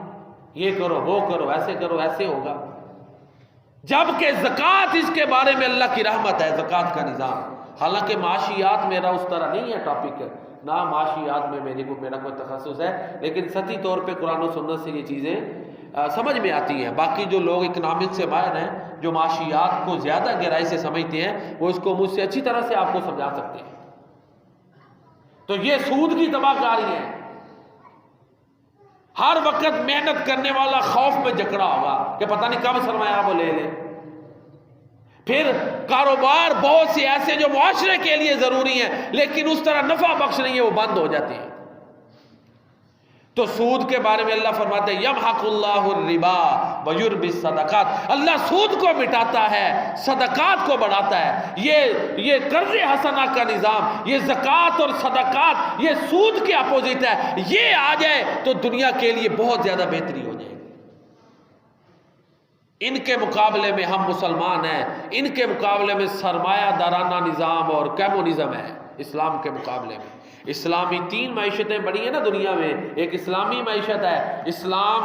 یہ کرو وہ کرو، ایسے کرو ایسے ہوگا. جبکہ زکوٰۃ اس کے بارے میں اللہ کی رحمت ہے، زکوٰۃ کا نظام. حالانکہ معاشیات میرا اس طرح نہیں ہے ٹاپک ہے، نہ معاشیات میں میرا کوئی تخصص ہے، لیکن سطحی طور پہ قرآن و سنت سے یہ چیزیں سمجھ میں آتی ہیں. باقی جو لوگ اکنامکس سے ماہر ہیں، جو معاشیات کو زیادہ گہرائی سے سمجھتے ہیں، وہ اس کو مجھ سے اچھی طرح سے آپ کو سمجھا سکتے ہیں. تو یہ سود کی تباہ کاری ہے. ہر وقت محنت کرنے والا خوف میں جکڑا ہوگا کہ پتہ نہیں کب سرمایہ وہ لے لے. پھر کاروبار بہت سے ایسے جو معاشرے کے لیے ضروری ہیں لیکن اس طرح نفع بخش نہیں ہے، وہ بند ہو جاتے ہیں۔ تو سود کے بارے میں اللہ فرماتے ہیں یمحق اللہ الربا ویربی الصدقات، اللہ سود کو مٹاتا ہے، صدقات کو بڑھاتا ہے۔ یہ قرض حسنہ کا نظام، یہ زکوٰۃ اور صدقات، یہ سود کے اپوزٹ ہے۔ یہ آ جائے تو دنیا کے لیے بہت زیادہ بہتری ہو جائے گی۔ ان کے مقابلے میں ہم مسلمان ہیں، ان کے مقابلے میں سرمایہ دارانہ نظام اور کمیونزم ہے اسلام کے مقابلے میں۔ اسلامی 3 معیشتیں بڑی ہیں نا دنیا میں، ایک اسلامی معیشت ہے، اسلام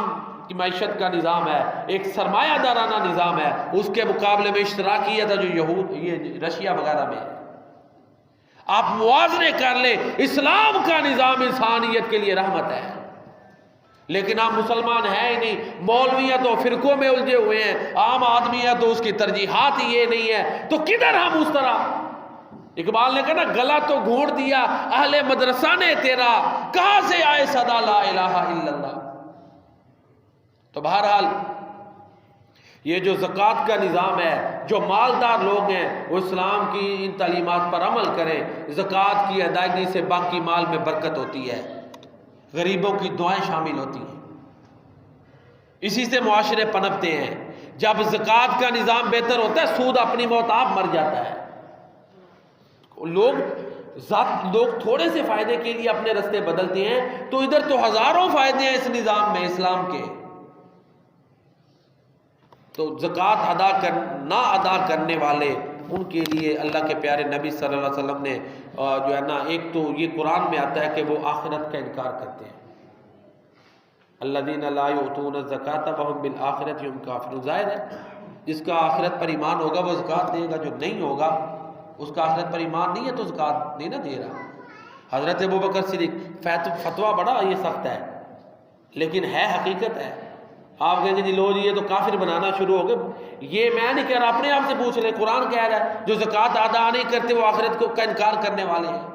کی معیشت کا نظام ہے، ایک سرمایہ دارانہ نظام ہے، اس کے مقابلے میں اشتراکیت ہے جو یہ رشیا وغیرہ میں ہے۔ آپ موازنے کر لیں، اسلام کا نظام انسانیت کے لیے رحمت ہے، لیکن آپ مسلمان ہیں ہی نہیں، مولوی ہیں تو فرقوں میں الجھے ہوئے ہیں، عام آدمی ہے تو اس کی ترجیحات ہی یہ نہیں ہے، تو کدھر ہم اس طرح؟ اقبال نے کہا نا گلا تو گھونٹ دیا اہل مدرسہ نے تیرا، کہاں سے آئے صدا لا الہ الا اللہ۔ تو بہرحال یہ جو زکوٰۃ کا نظام ہے، جو مالدار لوگ ہیں وہ اسلام کی ان تعلیمات پر عمل کریں، زکوٰۃ کی ادائیگی سے باقی مال میں برکت ہوتی ہے، غریبوں کی دعائیں شامل ہوتی ہیں، اسی سے معاشرے پنپتے ہیں۔ جب زکوٰۃ کا نظام بہتر ہوتا ہے، سود اپنی موت آپ مر جاتا ہے۔ لوگ تھوڑے سے فائدے کے لیے اپنے رستے بدلتے ہیں، تو ادھر تو ہزاروں فائدے ہیں اس نظام میں، اسلام کے۔ تو زکوٰۃ نہ ادا کرنے والے، ان کے لیے اللہ کے پیارے نبی صلی اللہ علیہ وسلم نے جو ہے نا، ایک تو یہ قرآن میں آتا ہے کہ وہ آخرت کا انکار کرتے ہیں، الذین لا یؤتون الزکاۃ وہم بالآخرۃ هم کافرون۔ ظاہر ہے جس کا آخرت پر ایمان ہوگا وہ زکوٰۃ دے گا، جو نہیں ہوگا، اس کا آخرت پر ایمان نہیں ہے تو زکوٰۃ نہیں نہ دے رہا۔ حضرت ابوبکر صدیق، فتویٰ بڑا یہ سخت ہے لیکن ہے حقیقت ہے۔ آپ کہیں گے جی لو جی یہ تو کافر بنانا شروع ہو گئے، یہ میں نہیں کہہ رہا، اپنے آپ سے پوچھ لیں، قرآن کہہ رہا ہے جو زکوٰۃ ادا نہیں کرتے وہ آخرت کا انکار کرنے والے ہیں۔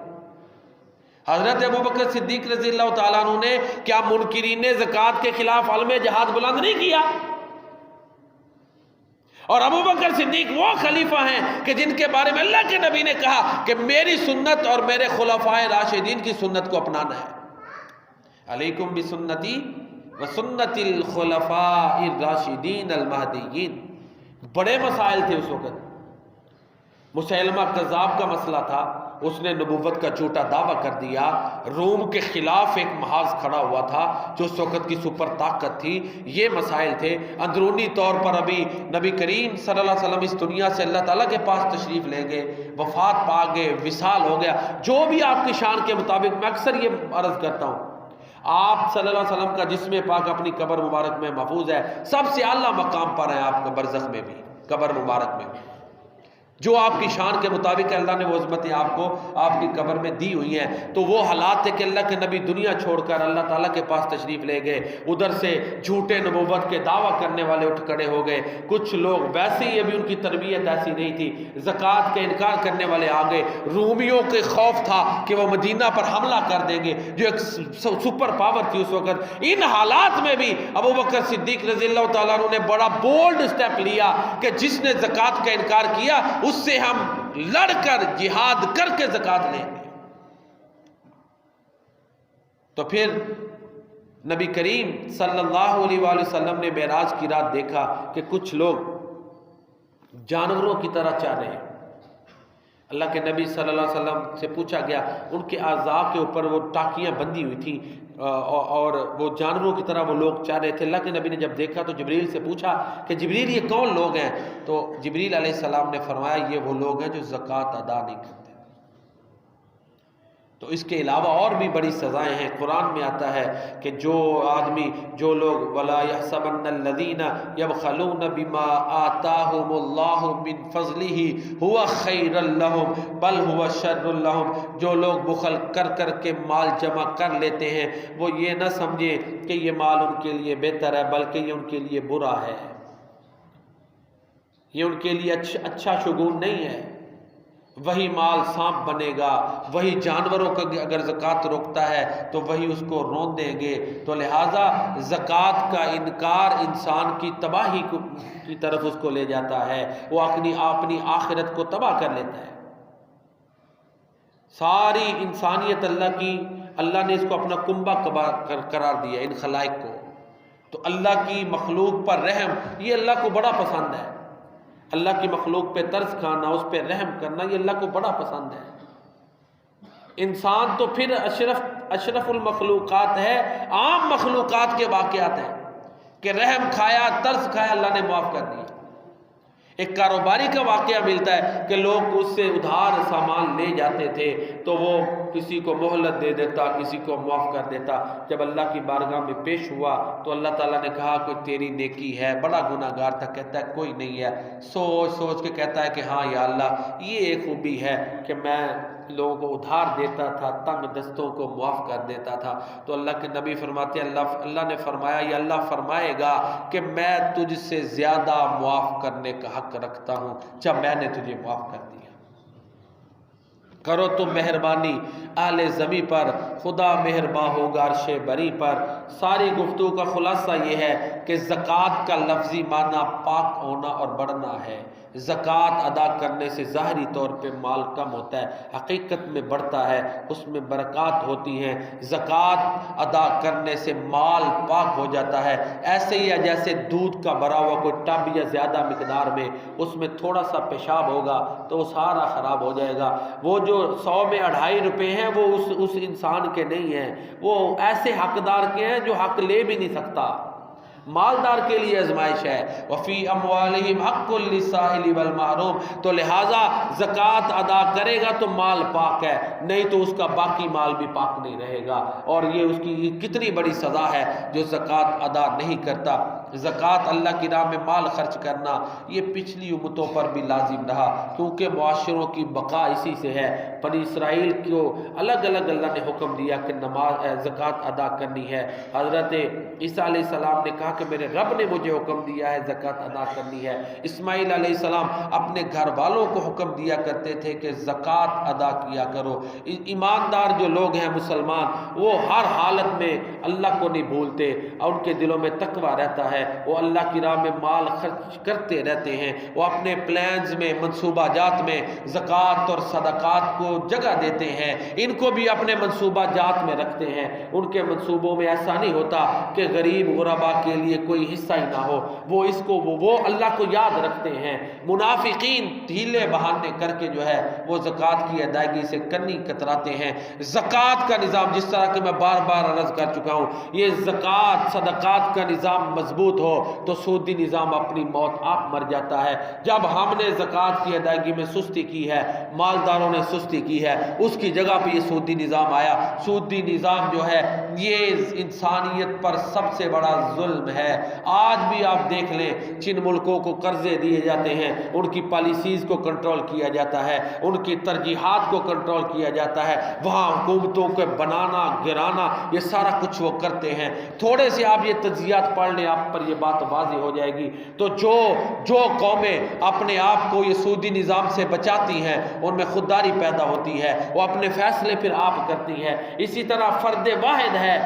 حضرت ابوبکر صدیق رضی اللہ تعالیٰ عنہ نے کیا منکرین زکوٰۃ کے خلاف علم جہاد بلند نہیں کیا؟ اور ابوبکر صدیق وہ خلیفہ ہیں کہ جن کے بارے میں اللہ کے نبی نے کہا کہ میری سنت اور میرے خلفائے راشدین کی سنت کو اپنانا ہے، علیکم بسنتی وسنت الخلفاء الراشدین المہدیین۔ بڑے مسائل تھے اس وقت، مسیلمہ کذاب کا مسئلہ تھا، اس نے نبوت کا جھوٹا دعویٰ کر دیا، روم کے خلاف ایک محاذ کھڑا ہوا تھا جو اس وقت کی سپر طاقت تھی، یہ مسائل تھے۔ اندرونی طور پر ابھی نبی کریم صلی اللہ علیہ وسلم اس دنیا سے اللہ تعالیٰ کے پاس تشریف لے گئے، وفات پا گئے، وصال ہو گیا، جو بھی آپ کی شان کے مطابق، میں اکثر یہ عرض کرتا ہوں، آپ صلی اللہ علیہ وسلم کا جسم پاک اپنی قبر مبارک میں محفوظ ہے، سب سے اعلیٰ مقام پر ہیں آپ کا، برزخ میں بھی، قبر مبارک میں بھی، جو آپ کی شان کے مطابق اللہ نے وہ عظمتیں آپ کو آپ کی قبر میں دی ہوئی ہیں۔ تو وہ حالات تھے کہ اللہ کے نبی دنیا چھوڑ کر اللہ تعالیٰ کے پاس تشریف لے گئے، ادھر سے جھوٹے نبوت کے دعویٰ کرنے والے اٹھ کھڑے ہو گئے، کچھ لوگ ویسے ہی ابھی ان کی تربیت ایسی نہیں تھی، زکوٰۃ کا انکار کرنے والے آ گئے، رومیوں کے خوف تھا کہ وہ مدینہ پر حملہ کر دیں گے جو ایک سپر پاور تھی اس وقت۔ ان حالات میں بھی ابوبکر صدیق رضی اللہ تعالیٰ عنہ نے بڑا بولڈ سٹیپ لیا کہ جس نے زکوٰۃ کا انکار کیا اس سے ہم لڑ کر جہاد کر کے زکوٰۃ لیں گے۔ تو پھر نبی کریم صلی اللہ علیہ وآلہ وسلم نے معراج کی رات دیکھا کہ کچھ لوگ جانوروں کی طرح چل رہے ہیں۔ اللہ کے نبی صلی اللہ علیہ وسلم سے پوچھا گیا، ان کے اعضاء کے اوپر وہ ٹاکیاں بندھی ہوئی تھیں اور وہ جانوروں کی طرح وہ لوگ چل رہے تھے۔ اللہ کے نبی نے جب دیکھا تو جبریل سے پوچھا کہ جبریل یہ کون لوگ ہیں؟ تو جبریل علیہ السلام نے فرمایا یہ وہ لوگ ہیں جو زکوٰۃ ادا نہیں کرتے۔ تو اس کے علاوہ اور بھی بڑی سزائیں ہیں، قرآن میں آتا ہے کہ جو لوگ وَلَا يَحْسَبَنَّ الَّذِينَ يَبْخَلُونَ بِمَا آتَاهُمُ اللَّهُ مِنْ فَضْلِهِ هُوَ خَيْرًا لَهُمْ بَلْ هُوَ شَرٌّ لَهُمْ۔ جو لوگ بخل کر کے مال جمع کر لیتے ہیں وہ یہ نہ سمجھیں کہ یہ مال ان کے لیے بہتر ہے، بلکہ یہ ان کے لیے برا ہے، یہ ان کے لیے اچھا شگون نہیں ہے۔ وہی مال سانپ بنے گا، وہی جانوروں کا اگر زکوٰۃ روکتا ہے تو وہی اس کو رون دیں گے۔ تو لہٰذا زکوٰۃ کا انکار انسان کی تباہی کی طرف اس کو لے جاتا ہے، وہ اپنی آخرت کو تباہ کر لیتا ہے۔ ساری انسانیت اللہ نے اس کو اپنا کنبہ قرار دیا، ان خلائق کو۔ تو اللہ کی مخلوق پر رحم یہ اللہ کو بڑا پسند ہے، اللہ کی مخلوق پہ ترس کھانا، اس پہ رحم کرنا، یہ اللہ کو بڑا پسند ہے۔ انسان تو پھر اشرف المخلوقات ہے، عام مخلوقات کے واقعات ہیں کہ رحم کھایا، ترس کھایا، اللہ نے معاف کر دیا۔ ایک کاروباری کا واقعہ ملتا ہے کہ لوگ اس سے ادھار سامان لے جاتے تھے تو وہ کسی کو مہلت دے دیتا، کسی کو معاف کر دیتا۔ جب اللہ کی بارگاہ میں پیش ہوا تو اللہ تعالیٰ نے کہا کہ تیری نیکی ہے، بڑا گناہ گار تھا، کہتا ہے کوئی نہیں ہے، سوچ کے کہتا ہے کہ ہاں یا اللہ یہ ایک خوبی ہے کہ میں لوگوں کو ادھار دیتا تھا، تنگ دستوں کو معاف کر دیتا تھا۔ تو اللہ کے نبی فرماتے ہیں اللہ نے فرمایا یا اللہ فرمائے گا کہ میں تجھ سے زیادہ معاف کرنے کا حق رکھتا ہوں جب میں نے تجھے معاف کر دیا۔ کرو تم مہربانی اہل زمیں پر، خدا مہرباں ہوگا عرش بری پر۔ ساری گفتگو کا خلاصہ یہ ہے کہ زکوٰۃ کا لفظی معنی پاک ہونا اور بڑھنا ہے۔ زکوٰۃ ادا کرنے سے ظاہری طور پہ مال کم ہوتا ہے، حقیقت میں بڑھتا ہے، اس میں برکات ہوتی ہیں۔ زکوٰۃ ادا کرنے سے مال پاک ہو جاتا ہے، ایسے ہی جیسے دودھ کا بھرا ہوا کوئی ٹب یا زیادہ مقدار میں اس میں تھوڑا سا پیشاب ہوگا تو وہ سارا خراب ہو جائے گا۔ وہ جو 100 میں 2.5 روپے ہیں وہ اس انسان کے نہیں ہیں، وہ ایسے حقدار کے ہیں جو حق لے بھی نہیں سکتا۔ مالدار کے لیے آزمائش ہے، وفی اموالہم حق للسائل والمحروم۔ تو لہٰذا زکوٰۃ ادا کرے گا تو مال پاک ہے، نہیں تو اس کا باقی مال بھی پاک نہیں رہے گا، اور یہ اس کی کتنی بڑی سزا ہے جو زکوٰۃ ادا نہیں کرتا۔ زکوٰۃ اللہ کی راہ میں مال خرچ کرنا یہ پچھلی امتوں پر بھی لازم رہا، کیونکہ معاشروں کی بقا اسی سے ہے۔ بنی اسرائیل کو الگ الگ اللہ نے حکم دیا کہ زکوٰۃ ادا کرنی ہے۔ حضرت عیسیٰ علیہ السلام نے کہا کہ میرے رب نے مجھے حکم دیا ہے زکوٰۃ ادا کرنی ہے۔ اسماعیل علیہ السلام اپنے گھر والوں کو حکم دیا کرتے تھے کہ زکوٰۃ ادا کیا کرو۔ ایماندار جو لوگ ہیں مسلمان، وہ ہر حالت میں اللہ کو نہیں بھولتے اور ان کے دلوں میں تقویٰ رہتا ہے، وہ اللہ کی راہ میں مال خرچ کرتے رہتے ہیں، وہ اپنے پلانز میں، منصوبہ جات میں زکوٰۃ اور صدقات کو جگہ دیتے ہیں، ان کو بھی اپنے منصوبہ جات میں رکھتے ہیں۔ ان کے منصوبوں میں ایسا نہیں ہوتا کہ غریب غربا کے لیے کوئی حصہ ہی نہ ہو، وہ اللہ کو یاد رکھتے ہیں۔ منافقین ڈھیلے بہانے کر کے جو ہے وہ زکوٰۃ کی ادائیگی سے کنی کتراتے ہیں۔ زکوٰۃ کا نظام جس طرح کہ میں بار بار عرض کر چکا ہوں، یہ زکوٰۃ صدقات کا نظام مضبوط ہو تو سودی نظام اپنی موت آپ مر جاتا ہے۔ جب ہم نے زکوٰۃ کی ادائیگی میں سستی کی ہے، مالداروں نے سستی کی ہے، اس کی جگہ پہ یہ سودی نظام آیا۔ سودی نظام جو ہے یہ انسانیت پر سب سے بڑا ظلم ہے۔ آج بھی آپ دیکھ لیں جن ملکوں کو قرضے دیے جاتے ہیں ان کی پالیسیز کو کنٹرول کیا جاتا ہے، ان کی ترجیحات کو کنٹرول کیا جاتا ہے، وہاں حکومتوں کو بنانا گرانا یہ سارا کچھ وہ کرتے ہیں۔ تھوڑے سے آپ یہ تجزیات پڑھ لیں، آپ پر یہ بات واضح ہو جائے گی۔ تو جو قومیں اپنے آپ کو یہ سودی نظام سے بچاتی ہیں ان میں خودداری پیدا ہوتی ہے، وہ اپنے فیصلے پھر آپ کرتی ہیں۔ اسی طرح فرد واحد ہے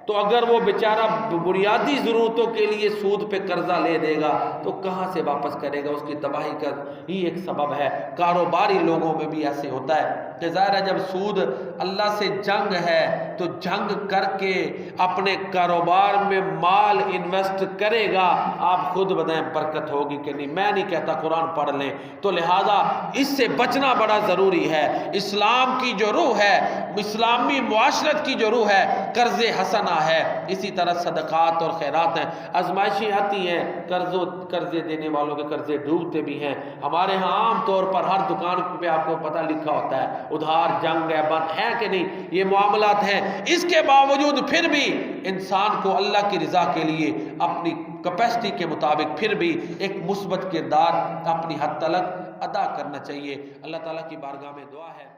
تو اگر وہ بیچارہ بنیادی ضرورتوں کے لیے سود پہ قرضہ لے دے گا تو کہاں سے واپس کرے گا؟ اس کی تباہی کا ہی ایک سبب ہے۔ کاروباری لوگوں میں بھی ایسے ہوتا ہے کہ ظاہر ہے جب سود اللہ سے جنگ ہے تو جنگ کر کے اپنے کاروبار میں مال انویسٹ کرے گا، آپ خود بتائیں برکت ہوگی کہ نہیں؟ میں نہیں کہتا، قرآن پڑھ لیں۔ تو لہٰذا اس سے بچنا بڑا ضروری ہے۔ اسلام کی جو روح ہے، اسلامی معاشرت کی جو روح ہے، قرض حسنہ ہے، اسی طرح صدقات اور خیرات ہیں۔ آزمائشیں آتی ہیں، قرضے دینے والوں کے قرضے ڈوبتے بھی ہیں۔ ہمارے ہاں عام طور پر ہر دکان پہ آپ کو پتہ لکھا ہوتا ہے ادھار جنگ ہے، بند ہے کہ نہیں، یہ معاملات ہیں۔ اس کے باوجود پھر بھی انسان کو اللہ کی رضا کے لیے اپنی کیپیسٹی کے مطابق پھر بھی ایک مثبت کردار اپنی حد تلک ادا کرنا چاہیے۔ اللہ تعالیٰ کی بارگاہ میں دعا ہے